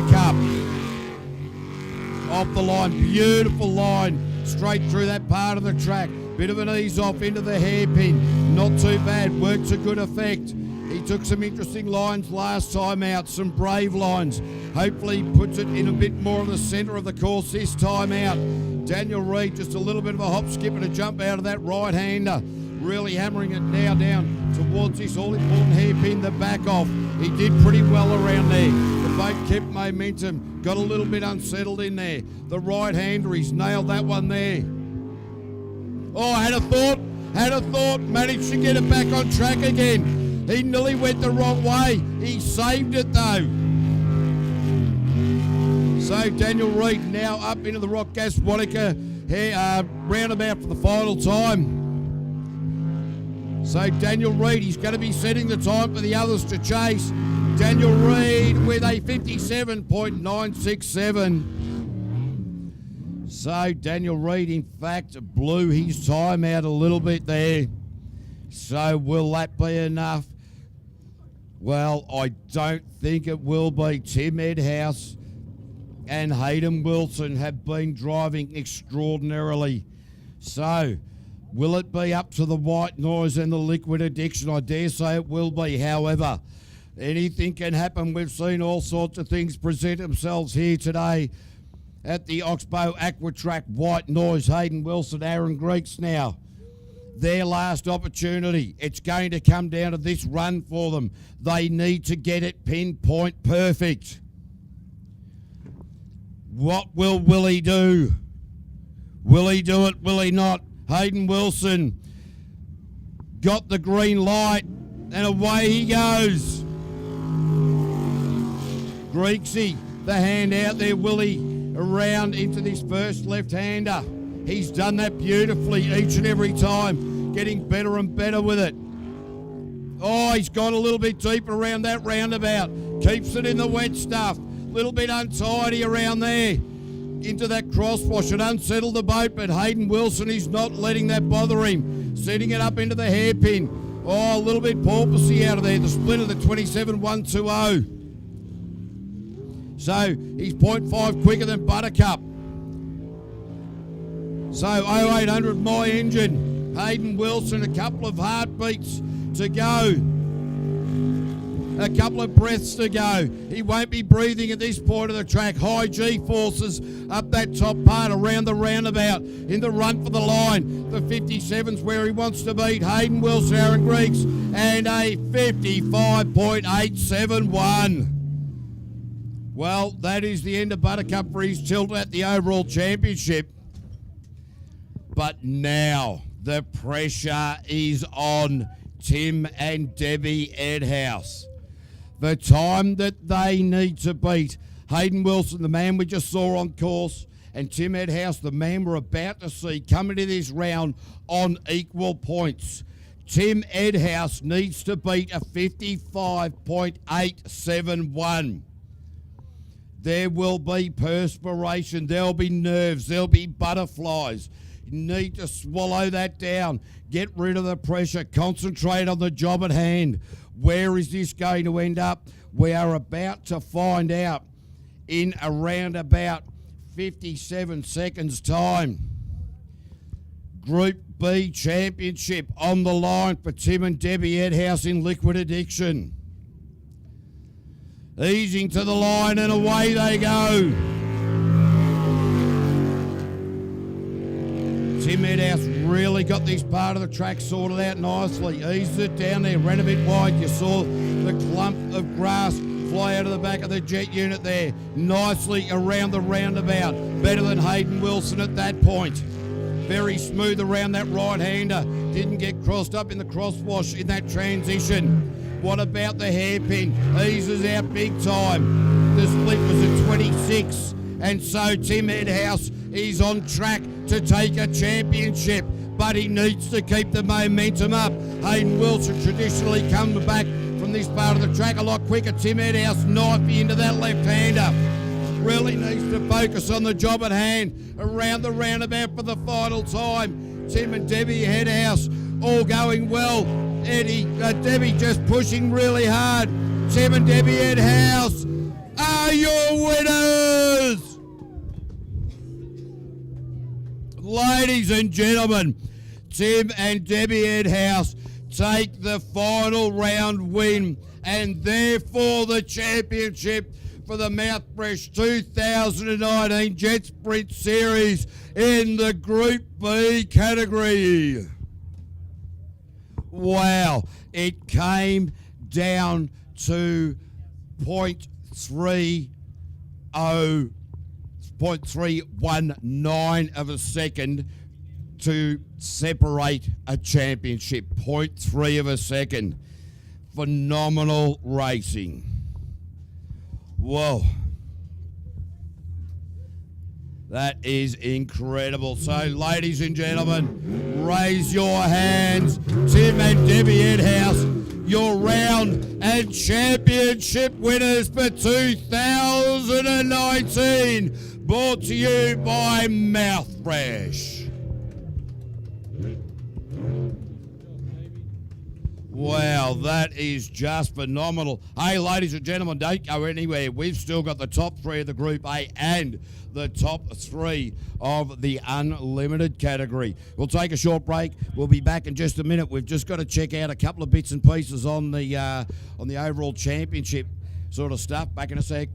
Buttercup. Off the line, beautiful line, straight through that part of the track. Bit of an ease off into the hairpin, not too bad, worked to good effect. He took some interesting lines last time out, some brave lines. Hopefully puts it in a bit more of the centre of the course this time out. Daniel Reid, just a little bit of a hop, skip and a jump out of that right-hander. Really hammering it now down towards this all-important hairpin, the back off. He did pretty well around there. The boat kept momentum, got a little bit unsettled in there. The right-hander, he's nailed that one there. Oh, had a thought, managed to get it back on track again. He nearly went the wrong way. He saved it though. So Daniel Reid now up into the Rock Gas Wanaka roundabout for the final time. So Daniel Reid, he's going to be setting the time for the others to chase. Daniel Reid with a 57.967. So Daniel Reid, in fact, blew his time out a little bit there. So will that be enough? Well, I don't think it will be. Tim Edhouse and Hayden Wilson have been driving extraordinarily. So will it be up to the White Noise and the Liquid Addiction? I dare say it will be. However, anything can happen. We've seen all sorts of things present themselves here today at the Oxbow Aqua Track. White Noise, Hayden Wilson, Aaron Greeks now. Their last opportunity. It's going to come down to this run for them. They need to get it pinpoint perfect. What will Willie do? Will he do it? Will he not? Hayden Wilson got the green light and away he goes. Greeksy, the hand out there, Willie around into this first left-hander. He's done that beautifully each and every time, getting better and better with it. Oh, he's gone a little bit deeper around that roundabout. Keeps it in the wet stuff. Little bit untidy around there. Into that crosswash. It unsettled the boat, but Hayden Wilson is not letting that bother him. Setting it up into the hairpin. Oh, a little bit porpoisey out of there. The split of the 27.120. So he's 0.5 quicker than Buttercup. So 0800 my engine. Hayden Wilson, a couple of heartbeats to go. A couple of breaths to go. He won't be breathing at this point of the track. High G-forces up that top part around the roundabout in the run for the line. The 57's where he wants to beat Hayden Wilson, Aaron Greeks, and a 55.871. Well, that is the end of Buttercup for his tilt at the overall championship. But now the pressure is on Tim and Debbie Edhouse. The time that they need to beat Hayden Wilson, the man we just saw on course, and Tim Edhouse, the man we're about to see coming to this round on equal points. Tim Edhouse needs to beat a 55.871. There will be perspiration, there'll be nerves, there'll be butterflies. You need to swallow that down, get rid of the pressure, concentrate on the job at hand. Where is this going to end up? We are about to find out in around about 57 seconds time. Group B Championship on the line for Tim and Debbie Edhouse in Liquid Addiction. Easing to the line and away they go. Tim Edhouse really got this part of the track sorted out nicely. Eased it down there, ran a bit wide. You saw the clump of grass fly out of the back of the jet unit there. Nicely around the roundabout. Better than Hayden Wilson at that point. Very smooth around that right-hander. Didn't get crossed up in the crosswash in that transition. What about the hairpin? Eases out big time. The split was at 26. And so Tim Edhouse is on track to take a championship, but he needs to keep the momentum up. Hayden Wilson traditionally comes back from this part of the track a lot quicker. Tim Edhouse knifey into that left-hander. Really needs to focus on the job at hand. Around the roundabout for the final time. Tim and Debbie Edhouse all going well. Debbie just pushing really hard. Tim and Debbie Edhouse are your winners. Ladies and gentlemen, Tim and Debbie Edhouse take the final round win and therefore the championship for the Mouthfresh 2019 Jetsprint Series in the Group B category. Wow, it came down to 0.319 of a second to separate a championship. 0.3 of a second. Phenomenal racing. Whoa. That is incredible. So, ladies and gentlemen, raise your hands. Tim and Debbie Edhouse, your round and championship winners for 2019. Brought to you by Mouthfresh. Wow, that is just phenomenal. Hey, ladies and gentlemen, don't go anywhere. We've still got the top three of the Group A and the top three of the unlimited category. We'll take a short break. We'll be back in just a minute. We've just got to check out a couple of bits and pieces on the overall championship sort of stuff. Back in a sec.